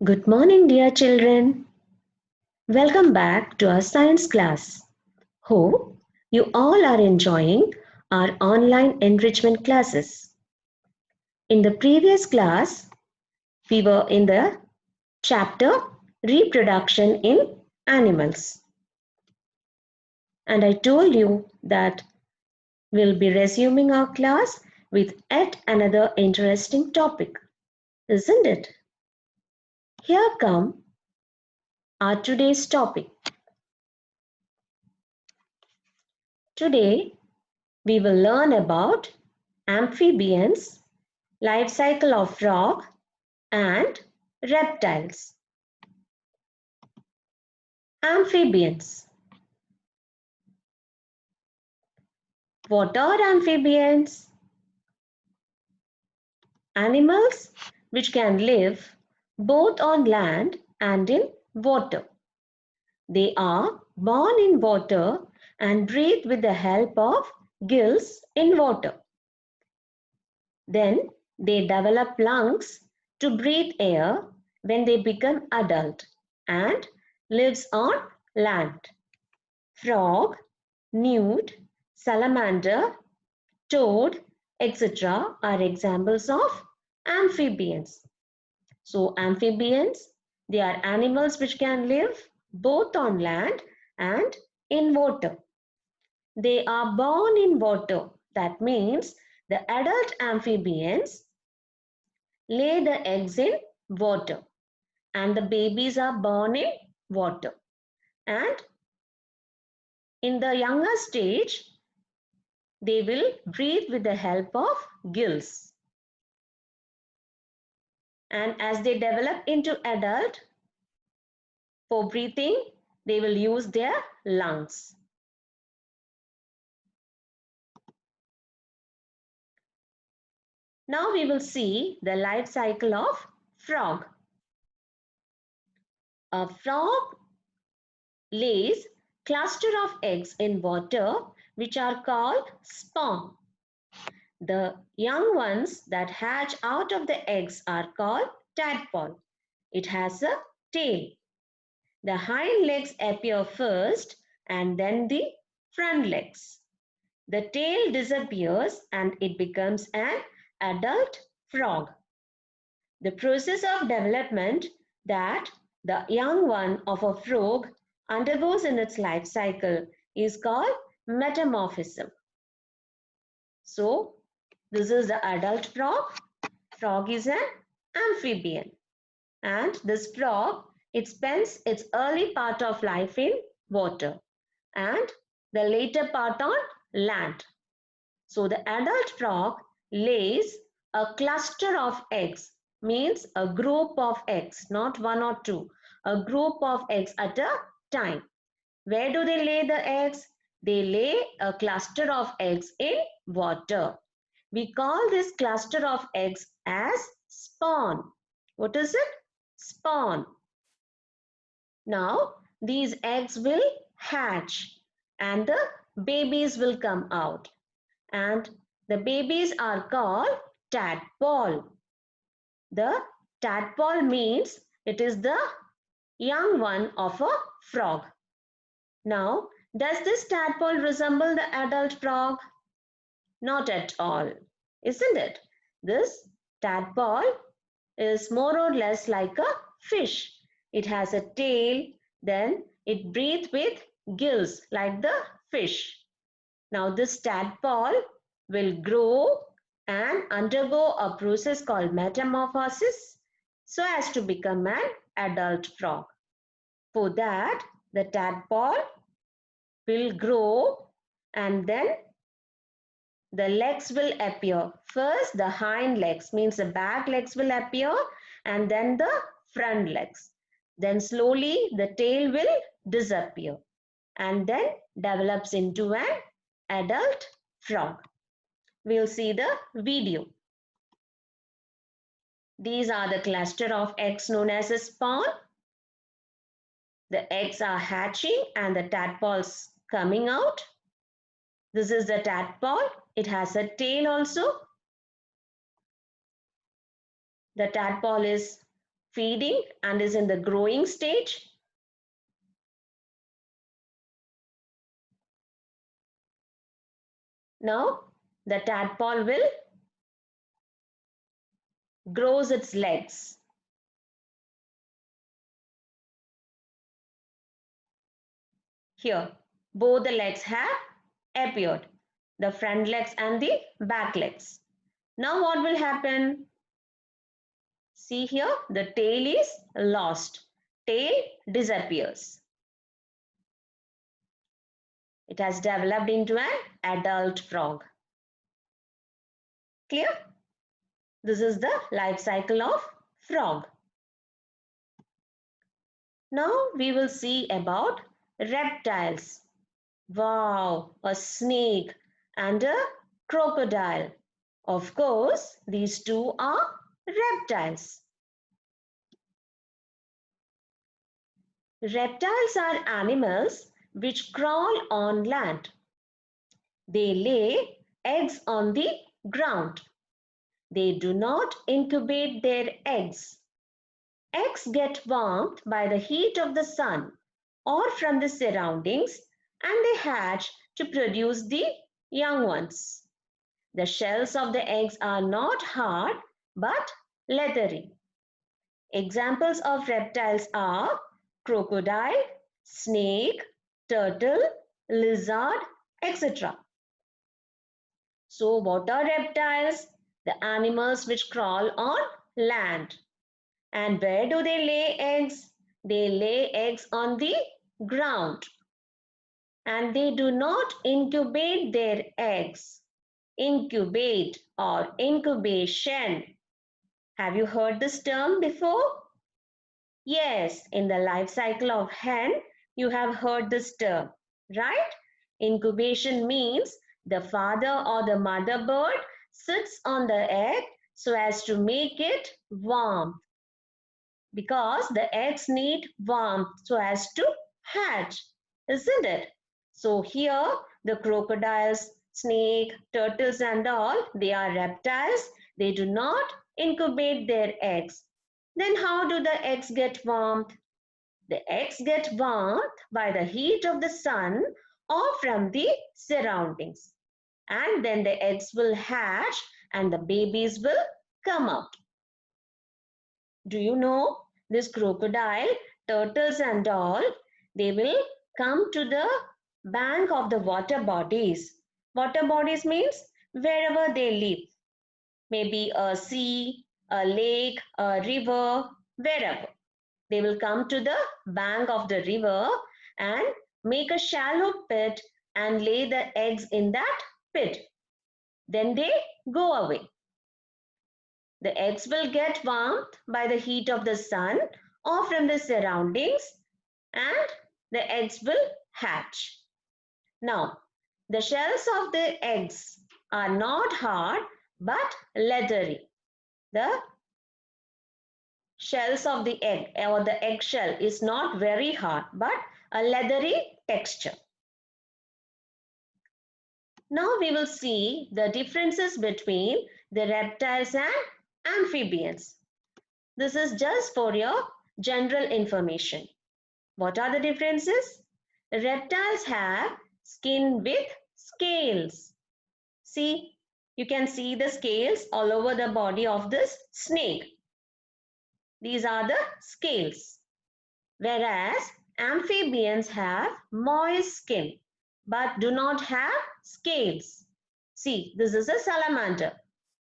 Good morning, dear children. Welcome back to our science class. Hope you all are enjoying our online enrichment classes. In the previous class, we were in the chapter Reproduction in Animals. And I told you that we'll be resuming our class with yet another interesting topic, isn't it? Here come our today's topic. Today, we will learn about amphibians, life cycle of frog, and reptiles. Amphibians. What are amphibians? Animals which can live both on land and in water. They are born in water and breathe with the help of gills in water. Then they develop lungs to breathe air when they become adult and lives on land. Frog, newt, salamander, toad, etc. are examples of amphibians. So amphibians, they are animals which can live both on land and in water. They are born in water. That means the adult amphibians lay the eggs in water and the babies are born in water. And in the younger stage, they will breathe with the help of gills. And as they develop into adult, for breathing, they will use their lungs. Now we will see the life cycle of frog. A frog lays cluster of eggs in water which are called spawn. The young ones that hatch out of the eggs are called tadpole. It has a tail. The hind legs appear first and then the front legs. The tail disappears and it becomes an adult frog. The process of development that the young one of a frog undergoes in its life cycle is called metamorphism. So, this is the adult frog. Frog is an amphibian. And this frog, it spends its early part of life in water and the later part on land. So the adult frog lays a cluster of eggs, means a group of eggs, not one or two, a group of eggs at a time. Where do they lay the eggs? They lay a cluster of eggs in water. We call this cluster of eggs as spawn. What is it? Spawn. Now, these eggs will hatch and the babies will come out. And the babies are called tadpole. The tadpole means it is the young one of a frog. Now, does this tadpole resemble the adult frog? Not at all, isn't it? This tadpole is more or less like a fish. It has a tail, then it breathes with gills like the fish. Now this tadpole will grow and undergo a process called metamorphosis so as to become an adult frog. For that, the tadpole will grow and then the legs will appear. First, the hind legs means the back legs will appear and then the front legs. Then slowly the tail will disappear and then develops into an adult frog. We'll see the video. These are the cluster of eggs known as a spawn. The eggs are hatching and the tadpoles coming out. This is the tadpole. It has a tail also. The tadpole is feeding and is in the growing stage? Now, the tadpole will grows its legs. Here, both the legs have appeared, the front legs and the back legs. Now what will happen? See here, the tail is lost. Tail disappears. It has developed into an adult frog. Clear? This is the life cycle of frog. Now we will see about reptiles. Wow, a snake and a crocodile. Of course, these two are reptiles. Reptiles are animals which crawl on land. They lay eggs on the ground. They do not incubate their eggs. Eggs get warmed by the heat of the sun or from the surroundings, and they hatch to produce the young ones. The shells of the eggs are not hard but leathery. Examples of reptiles are crocodile, snake, turtle, lizard, etc. So what are reptiles? The animals which crawl on land. And where do they lay eggs? They lay eggs on the ground. And they do not incubate their eggs. Incubate or incubation. Have you heard this term before? Yes, in the life cycle of hen, you have heard this term, right? Incubation means the father or the mother bird sits on the egg so as to make it warm, because the eggs need warmth so as to hatch, isn't it? So here the crocodiles, snake, turtles and all, they are reptiles. They do not incubate their eggs. Then how do the eggs get warmed? The eggs get warmed by the heat of the sun or from the surroundings. And then the eggs will hatch and the babies will come out. Do you know this crocodile, turtles and all, they will come to the bank of the water bodies. Water bodies means wherever they live. Maybe a sea, a lake, a river, wherever. They will come to the bank of the river and make a shallow pit and lay the eggs in that pit. Then they go away. The eggs will get warmed by the heat of the sun or from the surroundings, and the eggs will hatch. Now, the shells of the eggs are not hard but leathery. The shells of the egg or the eggshell is not very hard but a leathery texture. Now we will see the differences between the reptiles and amphibians. This is just for your general information. What are the differences? Reptiles have skin with scales. See, you can see the scales all over the body of this snake. These are the scales. Whereas amphibians have moist skin but do not have scales. See, this is a salamander,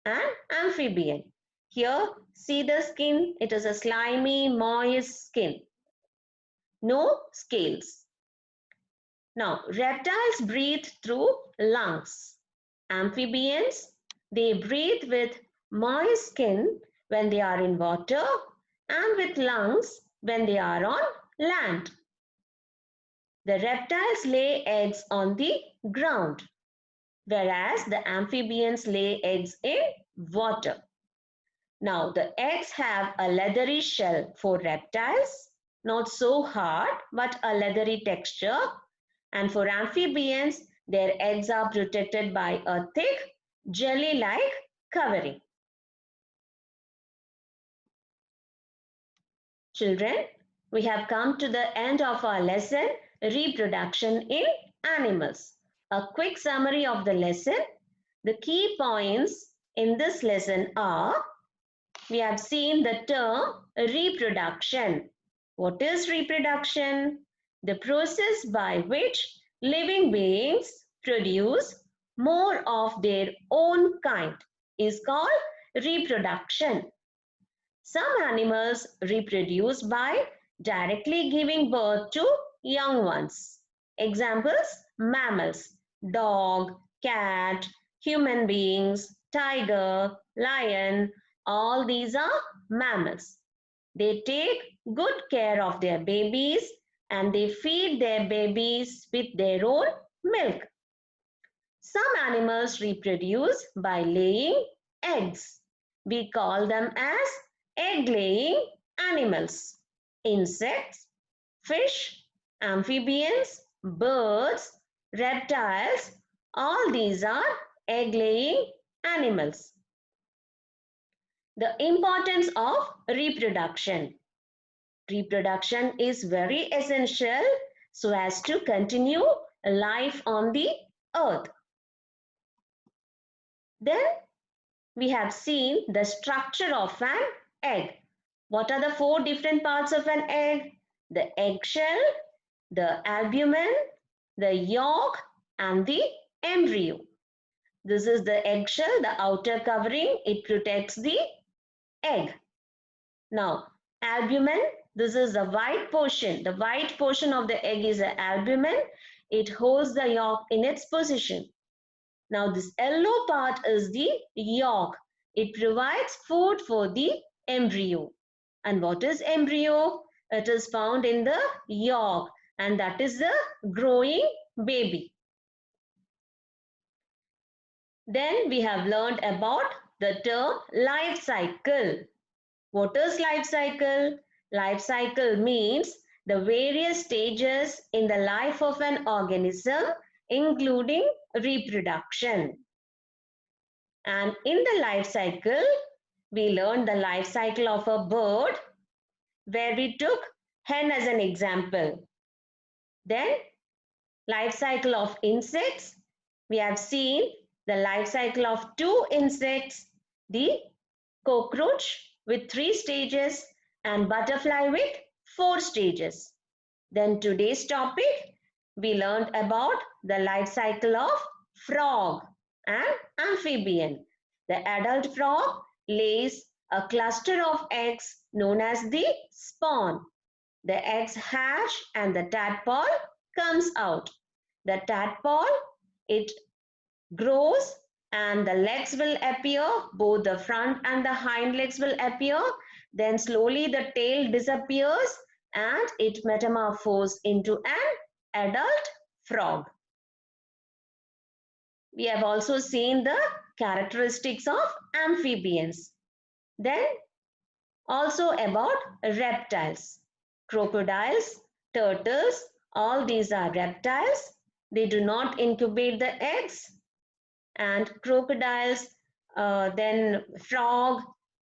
an amphibian. Here, see the skin. It is a slimy, moist skin. No scales. Now, reptiles breathe through lungs. Amphibians, they breathe with moist skin when they are in water and with lungs when they are on land. The reptiles lay eggs on the ground, whereas the amphibians lay eggs in water. Now, the eggs have a leathery shell for reptiles, not so hard, but a leathery texture. And for amphibians, their eggs are protected by a thick jelly-like covering. Children, we have come to the end of our lesson, Reproduction in Animals. A quick summary of the lesson. The key points in this lesson are, we have seen the term reproduction. What is reproduction? The process by which living beings produce more of their own kind is called reproduction. Some animals reproduce by directly giving birth to young ones. Examples: mammals, dog, cat, human beings, tiger, lion, all these are mammals. They take good care of their babies and they feed their babies with their own milk. Some animals reproduce by laying eggs. We call them as egg-laying animals. Insects, fish, amphibians, birds, reptiles, all these are egg-laying animals. The importance of reproduction. Reproduction is very essential so as to continue life on the earth. Then we have seen the structure of an egg. What are the 4 different parts of an egg? The eggshell, the albumen, the yolk, and the embryo. This is the eggshell, the outer covering. It protects the egg. Now, albumen, this is the white portion. The white portion of the egg is the albumen. It holds the yolk in its position. Now, this yellow part is the yolk. It provides food for the embryo. And what is embryo? It is found in the yolk, and that is the growing baby. Then we have learned about the term life cycle. What is life cycle? Life cycle means the various stages in the life of an organism, including reproduction. And in the life cycle, we learned the life cycle of a bird, where we took hen as an example. Then life cycle of insects, we have seen the life cycle of 2 insects, the cockroach with 3 stages and butterfly with 4 stages. Then today's topic, we learned about the life cycle of frog and amphibian. The adult frog lays a cluster of eggs known as the spawn. The eggs hatch and the tadpole comes out. The tadpole, it grows and the legs will appear, both the front and the hind legs will appear. Then slowly the tail disappears and it metamorphoses into an adult frog. We have also seen the characteristics of amphibians. Then also about reptiles. Crocodiles, turtles, all these are reptiles. They do not incubate the eggs. And crocodiles, then frog,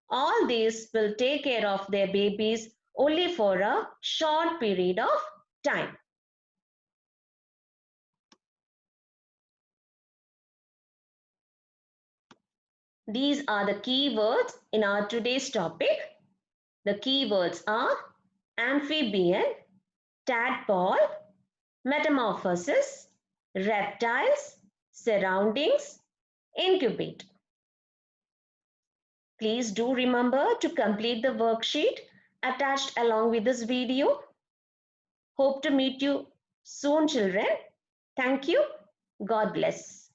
all these will take care of their babies only for a short period of time. These are the key words in our today's topic. The key words are amphibian, tadpole, metamorphosis, reptiles, surroundings, incubate. Please do remember to complete the worksheet attached along with this video. Hope to meet you soon, children. Thank you. God bless.